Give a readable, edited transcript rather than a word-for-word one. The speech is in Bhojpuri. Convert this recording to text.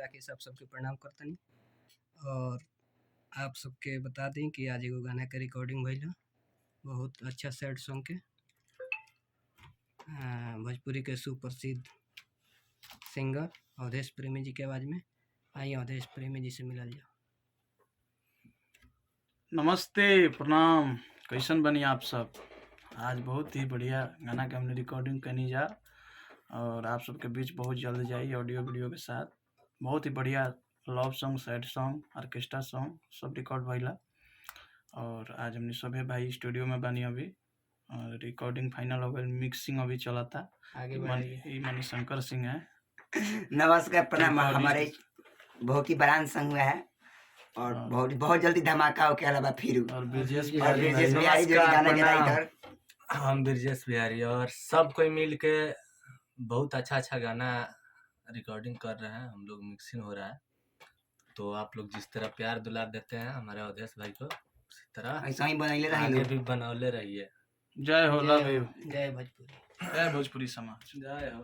नजर आके सबके प्रणाम करतनी। और आप सबके बता दी कि आज एगो गाना के रिकॉर्डिंग भइल ह, बहुत अच्छा सैड सॉन्ग के। भोजपुरी के सुप्रसिद्ध सिंगर अवधेश प्रेमी जी के आवाज में। आइए अवधेश प्रेमी जी से मिलल जाओ। नमस्ते, प्रणाम, कैसन बनी आप सब। आज बहुत ही बढ़िया गाना के हमने रिकॉर्डिंग करनी जा और आप सबके बीच बहुत जल्द जाई ऑडियो वीडियो के साथ। बहुत ही बढ़िया love song, sad song, orchestra song सब रिकॉर्ड भइला। और आज हमने सभे भाई स्टूडियो में बनी अभी और रिकॉर्डिंग फाइनल हो गई, मिक्सिंग अभी चला था। आगे बढ़ाइए। मणि शंकर सिंह है। नमस्कार, प्रणाम। रिकॉर्डिस्ट। हमारे बहुत ही बरान संग हुआ है और बहुत जल्दी धमाका होके अलावा फिर और ब्रिजेश और ब्रिजेश बिहारी जो नमस्कार, गाना के प्रणाम। राइटर। हम ब्रिजेश बिहारी और सब कोई मिल के बहुत अच्छा गाना रिकॉर्डिंग कर रहे हैं। हम लोग मिक्सिंग हो रहा है, तो आप लोग जिस तरह प्यार दुलार देते हैं हमारे अवधेश भाई को, उसी तरह ऐसा ही बनैले आगे रही भी बनौले रहिए। जय हो, लव यू। जय भोजपुरी। जय भोजपुरी समाज। जय हो।